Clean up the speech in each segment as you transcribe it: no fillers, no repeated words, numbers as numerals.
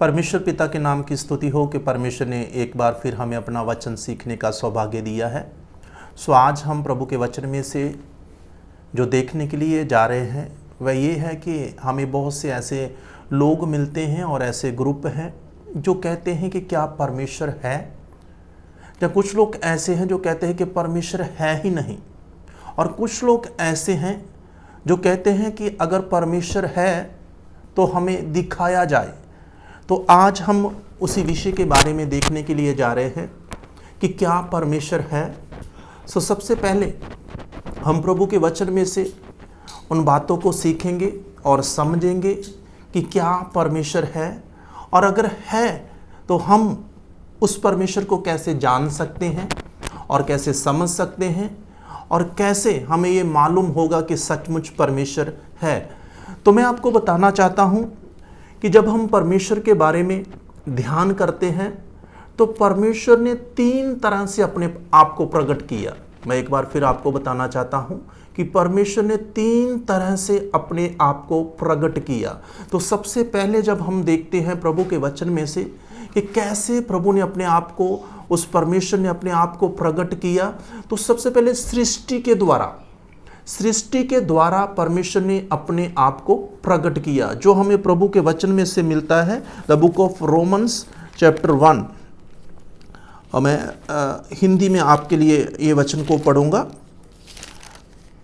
परमेश्वर पिता के नाम की स्तुति हो कि परमेश्वर ने एक बार फिर हमें अपना वचन सीखने का सौभाग्य दिया है। सो आज हम प्रभु के वचन में से जो देखने के लिए जा रहे हैं वह ये है कि हमें बहुत से ऐसे लोग मिलते हैं और ऐसे ग्रुप हैं जो कहते हैं कि क्या परमेश्वर है, या कुछ लोग ऐसे हैं जो कहते हैं कि परमेश्वर है ही नहीं, और कुछ लोग ऐसे हैं जो कहते हैं कि अगर परमेश्वर है तो हमें दिखाया जाए। तो आज हम उसी विषय के बारे में देखने के लिए जा रहे हैं कि क्या परमेश्वर है। सो सबसे पहले हम प्रभु के वचन में से उन बातों को सीखेंगे और समझेंगे कि क्या परमेश्वर है, और अगर है तो हम उस परमेश्वर को कैसे जान सकते हैं और कैसे समझ सकते हैं, और कैसे हमें ये मालूम होगा कि सचमुच परमेश्वर है। तो मैं आपको बताना चाहता हूँ कि जब हम परमेश्वर के बारे में ध्यान करते हैं तो परमेश्वर ने 3 तरह से अपने आप को प्रकट किया। मैं एक बार फिर आपको बताना चाहता हूं कि परमेश्वर ने 3 तरह से अपने आप को प्रकट किया। तो सबसे पहले जब हम देखते हैं प्रभु के वचन में से कि कैसे प्रभु ने अपने आप को, उस परमेश्वर ने अपने आप को प्रकट किया, तो सबसे पहले सृष्टि के द्वारा परमेश्वर ने अपने आप को प्रकट किया, जो हमें प्रभु के वचन में से मिलता है। The book of Romans chapter 1, और मैं हिंदी में आपके लिए ये वचन को पढ़ूंगा।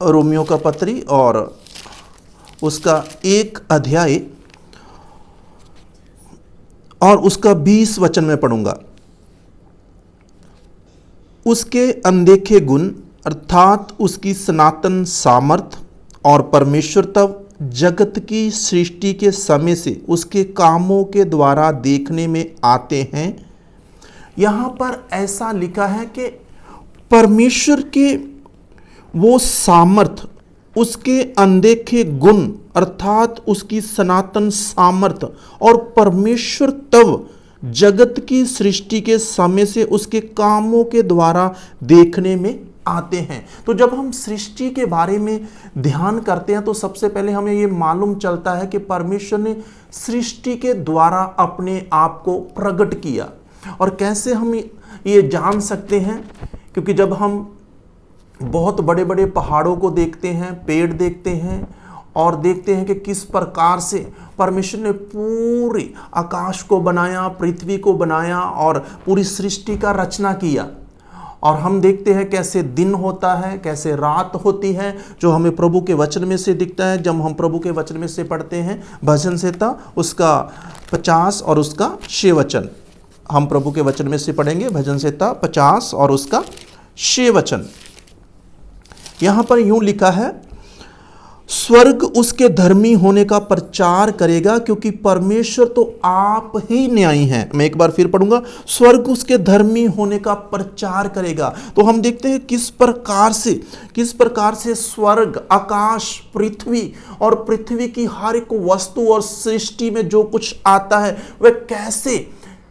रोमियो का पत्री और उसका 1 अध्याय और उसका 20 वचन में पढ़ूंगा। उसके अनदेखे गुण अर्थात उसकी सनातन सामर्थ और परमेश्वर तब जगत की सृष्टि के समय से उसके कामों के द्वारा देखने में आते हैं। यहाँ पर ऐसा लिखा है कि परमेश्वर के वो सामर्थ, उसके अनदेखे गुण अर्थात उसकी सनातन सामर्थ और परमेश्वर तब जगत की सृष्टि के समय से उसके कामों के द्वारा देखने में आते हैं। तो जब हम सृष्टि के बारे में ध्यान करते हैं तो सबसे पहले हमें ये मालूम चलता है कि परमेश्वर ने सृष्टि के द्वारा अपने आप को प्रकट किया। और कैसे हम ये जान सकते हैं, क्योंकि जब हम बहुत बड़े बड़े पहाड़ों को देखते हैं, पेड़ देखते हैं, और देखते हैं कि किस प्रकार से परमेश्वर ने पूरे आकाश को बनाया, पृथ्वी को बनाया और पूरी सृष्टि का रचना किया, और हम देखते हैं कैसे दिन होता है, कैसे रात होती है, जो हमें प्रभु के वचन में से दिखता है। जब हम प्रभु के वचन में से पढ़ते हैं भजन संहिता उसका 50 और उसका 6 वचन, हम प्रभु के वचन में से पढ़ेंगे भजन संहिता 50 और उसका 6 वचन। यहाँ पर यूं लिखा है, स्वर्ग उसके धर्मी होने का प्रचार करेगा क्योंकि परमेश्वर तो आप ही न्यायी हैं। मैं एक बार फिर पढ़ूंगा, स्वर्ग उसके धर्मी होने का प्रचार करेगा। तो हम देखते हैं किस प्रकार से स्वर्ग, आकाश, पृथ्वी और पृथ्वी की हर एक वस्तु और सृष्टि में जो कुछ आता है वह कैसे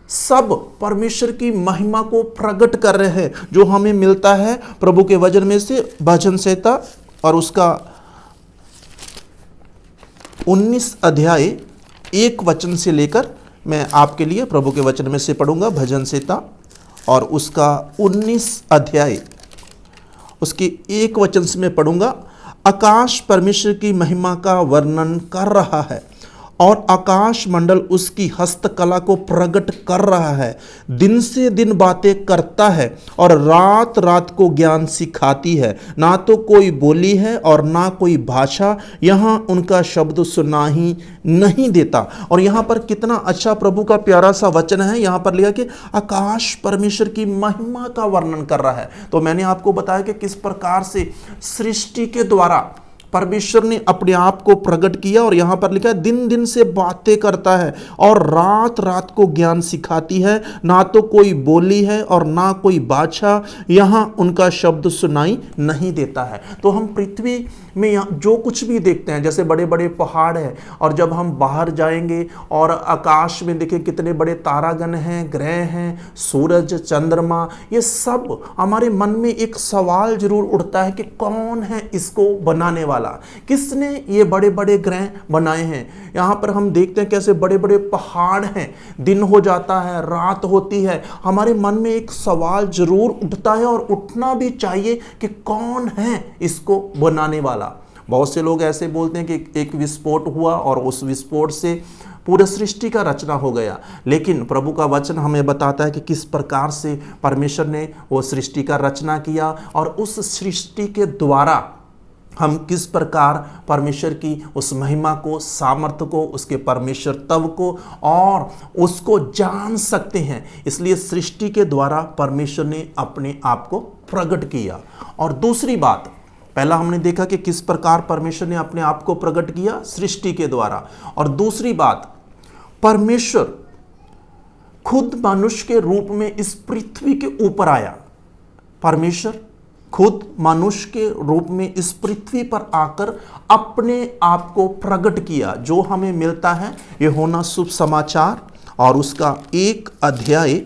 सब परमेश्वर की महिमा को प्रकट कर रहे हैं, जो हमें मिलता है प्रभु के वचन में से भजन संहिता और उसका 19 अध्याय 1 वचन से लेकर मैं आपके लिए प्रभु के वचन में से पढ़ूंगा। भजन संहिता और उसका 19 अध्याय उसके 1 वचन से मैं पढ़ूंगा। आकाश परमेश्वर की महिमा का वर्णन कर रहा है और आकाश मंडल उसकी हस्तकला को प्रकट कर रहा है। दिन से दिन बातें करता है और रात रात को ज्ञान सिखाती है। ना तो कोई बोली है और ना कोई भाषा, यहाँ उनका शब्द सुना ही नहीं देता। और यहाँ पर कितना अच्छा प्रभु का प्यारा सा वचन है। यहाँ पर लिखा कि आकाश परमेश्वर की महिमा का वर्णन कर रहा है। तो मैंने आपको बताया कि किस प्रकार से सृष्टि के द्वारा परमेश्वर ने अपने आप को प्रकट किया, और यहाँ पर लिखा है दिन दिन से बातें करता है और रात रात को ज्ञान सिखाती है। ना तो कोई बोली है और ना कोई भाषा, यहाँ उनका शब्द सुनाई नहीं देता है। तो हम पृथ्वी में यहाँ जो कुछ भी देखते हैं, जैसे बड़े बड़े पहाड़ हैं, और जब हम बाहर जाएंगे और आकाश में देखें कितने बड़े तारागण हैं, ग्रह हैं, सूरज, चंद्रमा, ये सब हमारे मन में एक सवाल जरूर उठता है कि कौन है इसको बनाने वाला, किसने ये बड़े बड़े ग्रह बनाए हैं। यहाँ पर हम देखते हैं कैसे बड़े बड़े पहाड़ हैं, दिन हो जाता है, रात होती है, हमारे मन में एक सवाल जरूर उठता है और उठना भी चाहिए कि कौन है इसको बनाने वाला। बहुत से लोग ऐसे बोलते हैं कि एक विस्फोट हुआ और उस विस्फोट से पूरे सृष्टि का रचना हो गया, लेकिन प्रभु का वचन हमें बताता है कि किस प्रकार से परमेश्वर ने वो सृष्टि का रचना किया और उस सृष्टि के द्वारा हम किस प्रकार परमेश्वर की उस महिमा को, सामर्थ्य को, उसके परमेश्वरत्व को और उसको जान सकते हैं। इसलिए सृष्टि के द्वारा परमेश्वर ने अपने आप को प्रकट किया। और दूसरी बात, पहला हमने देखा कि किस प्रकार परमेश्वर ने अपने आप को प्रकट किया सृष्टि के द्वारा, और दूसरी बात, परमेश्वर खुद मनुष्य के रूप में इस पृथ्वी के ऊपर आया। परमेश्वर खुद मनुष्य के रूप में इस पृथ्वी पर आकर अपने आप को प्रकट किया, जो हमें मिलता है यूहन्ना शुभ समाचार और उसका 1 अध्याय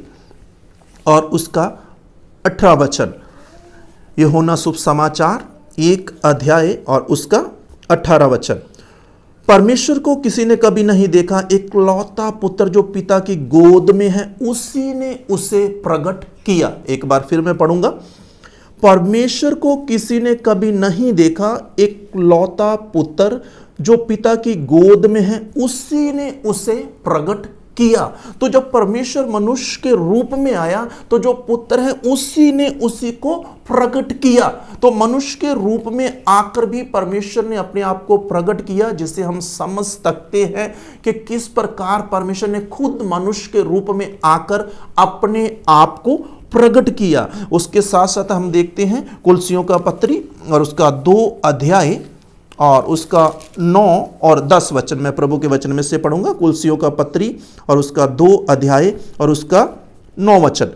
और उसका 18 वचन। यूहन्ना शुभ समाचार 1 अध्याय और उसका 18 वचन। परमेश्वर को किसी ने कभी नहीं देखा, एकलौता पुत्र जो पिता की गोद में है उसी ने उसे प्रकट किया। एक बार फिर मैं पढ़ूंगा, परमेश्वर को किसी ने कभी नहीं देखा, एकलौता पुत्र जो पिता की गोद में है उसी ने उसे प्रकट किया। तो जब परमेश्वर मनुष्य के रूप में आया तो जो पुत्र है उसी ने उसी को प्रकट किया। तो मनुष्य के रूप में आकर भी परमेश्वर ने अपने आप को प्रकट किया, जिसे हम समझ सकते हैं कि किस प्रकार परमेश्वर ने खुद मनुष्य के रूप में आकर अपने आप को प्रकट किया। उसके साथ साथ हम देखते हैं कुलसियों का पत्री और उसका 2 अध्याय और उसका 9 और 10 वचन। मैं प्रभु के वचन में से पढ़ूंगा, कुलसियों का पत्री और उसका 2 अध्याय और उसका 9 वचन।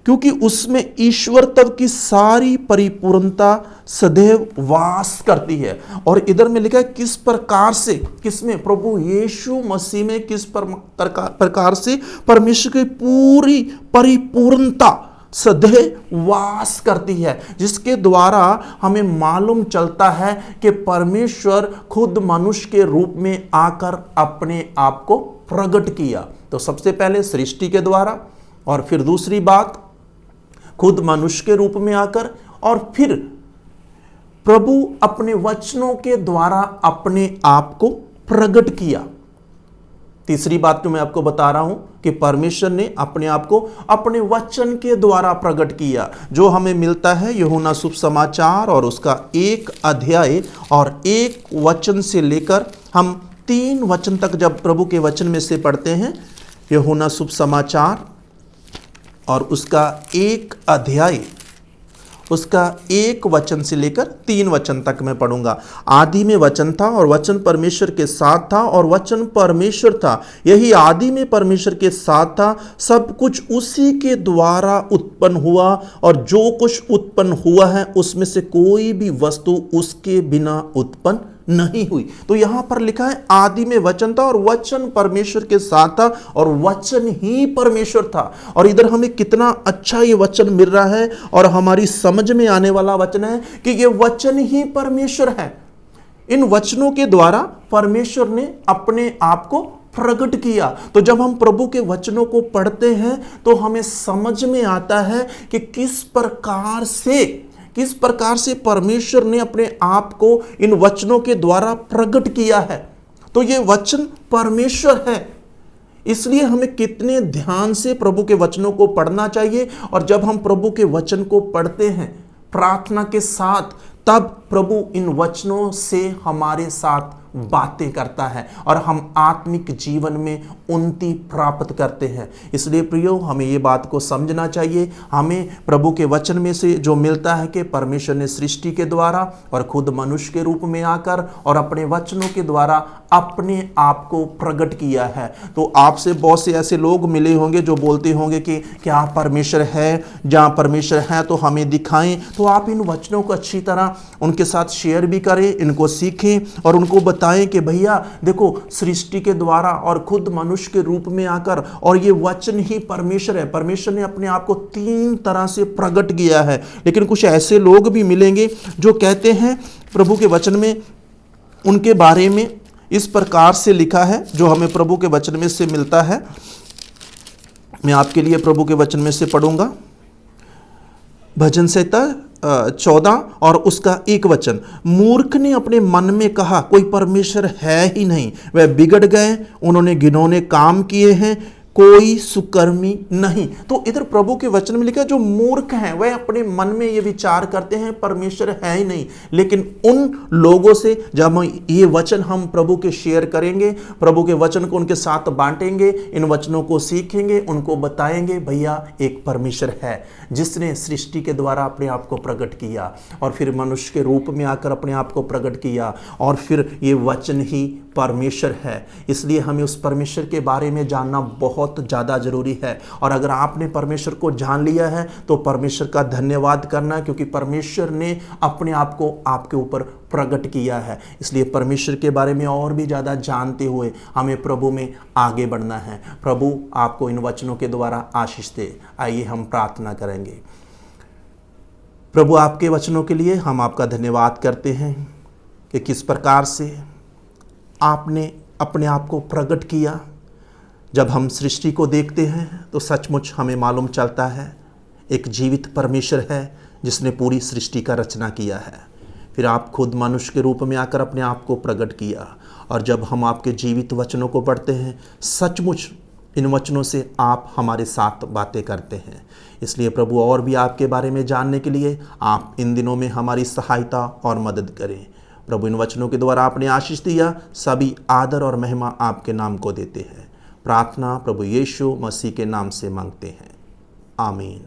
क्योंकि उसमें ईश्वर तत्व की सारी परिपूर्णता सदैव वास करती है। और इधर में लिखा है किस प्रकार से, किसमें, प्रभु यीशु मसीह में किस प्रकार से परमेश्वर की पूरी परिपूर्णता सदैव वास करती है, जिसके द्वारा हमें मालूम चलता है कि परमेश्वर खुद मनुष्य के रूप में आकर अपने आप को प्रकट किया। तो सबसे पहले सृष्टि के द्वारा, और फिर दूसरी बात खुद मनुष्य के रूप में आकर, और फिर प्रभु अपने वचनों के द्वारा अपने आप को प्रकट किया। तीसरी बात जो मैं आपको बता रहा हूं कि परमेश्वर ने अपने आप को अपने वचन के द्वारा प्रकट किया, जो हमें मिलता है यूहन्ना शुभ समाचार और उसका 1 अध्याय और 1 वचन से लेकर हम 3 वचन तक जब प्रभु के वचन में से पढ़ते हैं। यूहन्ना शुभ समाचार और उसका 1 अध्याय उसका 1 वचन से लेकर 3 वचन तक मैं पढ़ूंगा। आदि में वचन था और वचन परमेश्वर के साथ था और वचन परमेश्वर था, यही आदि में परमेश्वर के साथ था। सब कुछ उसी के द्वारा उत्पन्न हुआ और जो कुछ उत्पन्न हुआ है उसमें से कोई भी वस्तु उसके बिना उत्पन्न नहीं हुई। तो यहां पर लिखा है आदि में वचन था और वचन परमेश्वर के साथ था और वचन ही परमेश्वर था। और इधर हमें कितना अच्छा ये वचन मिल रहा है और हमारी समझ में आने वाला वचन है कि ये वचन ही परमेश्वर है। इन वचनों के द्वारा परमेश्वर ने अपने आप को प्रकट किया। तो जब हम प्रभु के वचनों को पढ़ते हैं तो हमें समझ में आता है कि किस प्रकार से परमेश्वर ने अपने आप को इन वचनों के द्वारा प्रकट किया है। तो ये वचन परमेश्वर है, इसलिए हमें कितने ध्यान से प्रभु के वचनों को पढ़ना चाहिए। और जब हम प्रभु के वचन को पढ़ते हैं प्रार्थना के साथ, तब प्रभु इन वचनों से हमारे साथ बातें करता है और हम आत्मिक जीवन में उन्नति प्राप्त करते हैं। इसलिए प्रियो, हमें ये बात को समझना चाहिए। हमें प्रभु के वचन में से जो मिलता है कि परमेश्वर ने सृष्टि के द्वारा और खुद मनुष्य के रूप में आकर और अपने वचनों के द्वारा अपने आप को प्रकट किया है। तो आपसे बहुत से ऐसे लोग मिले होंगे जो बोलते होंगे कि क्या परमेश्वर है, जहाँ परमेश्वर है तो हमें दिखाएं। तो आप इन वचनों को अच्छी तरह उनके उनके साथ शेयर भी करें, इनको सीखें और उनको बताएं कि भैया देखो, सृष्टि के द्वारा और खुद मनुष्य के रूप में आकर, और ये वचन ही परमेश्वर है। परमेश्वर ने अपने आप को 3 तरह से प्रकट किया है। लेकिन कुछ ऐसे लोग भी मिलेंगे जो कहते हैं प्रभु के वचन में उनके बारे में इस प्रकार से लिखा है, जो हमें प्रभु के वचन में से मिलता है। मैं आपके लिए प्रभु के वचन में से पढ़ूंगा। भजन संहिता 14 और उसका 1 वचन। मूर्ख ने अपने मन में कहा, कोई परमेश्वर है ही नहीं। वह बिगड़ गए, उन्होंने घिनौने काम किए हैं, कोई सुकर्मी नहीं। तो इधर प्रभु के वचन में लिखा, जो मूर्ख हैं वह अपने मन में ये विचार करते हैं परमेश्वर है ही नहीं। लेकिन उन लोगों से जब ये वचन हम प्रभु के शेयर करेंगे, प्रभु के वचन को उनके साथ बांटेंगे, इन वचनों को सीखेंगे, उनको बताएंगे भैया एक परमेश्वर है जिसने सृष्टि के द्वारा अपने आप को प्रकट किया और फिर मनुष्य के रूप में आकर अपने आप को प्रकट किया, और फिर ये वचन ही परमेश्वर है। इसलिए हमें उस परमेश्वर के बारे में जानना बहुत ज़्यादा जरूरी है। और अगर आपने परमेश्वर को जान लिया है तो परमेश्वर का धन्यवाद करना, क्योंकि परमेश्वर ने अपने आप को आपके ऊपर प्रकट किया है। इसलिए परमेश्वर के बारे में और भी ज़्यादा जानते हुए हमें प्रभु में आगे बढ़ना है। प्रभु आपको इन वचनों के द्वारा आशीष दे। आइए हम प्रार्थना करेंगे। प्रभु, आपके वचनों के लिए हम आपका धन्यवाद करते हैं कि किस प्रकार से आपने अपने आप को प्रकट किया। जब हम सृष्टि को देखते हैं तो सचमुच हमें मालूम चलता है एक जीवित परमेश्वर है जिसने पूरी सृष्टि का रचना किया है। फिर आप खुद मनुष्य के रूप में आकर अपने आप को प्रकट किया, और जब हम आपके जीवित वचनों को पढ़ते हैं, सचमुच इन वचनों से आप हमारे साथ बातें करते हैं। इसलिए प्रभु, और भी आपके बारे में जानने के लिए आप इन दिनों में हमारी सहायता और मदद करें। प्रभु, इन वचनों के द्वारा आपने आशीष दिया, सभी आदर और महिमा आपके नाम को देते हैं। प्रार्थना प्रभु यीशु मसीह के नाम से मांगते हैं, आमीन।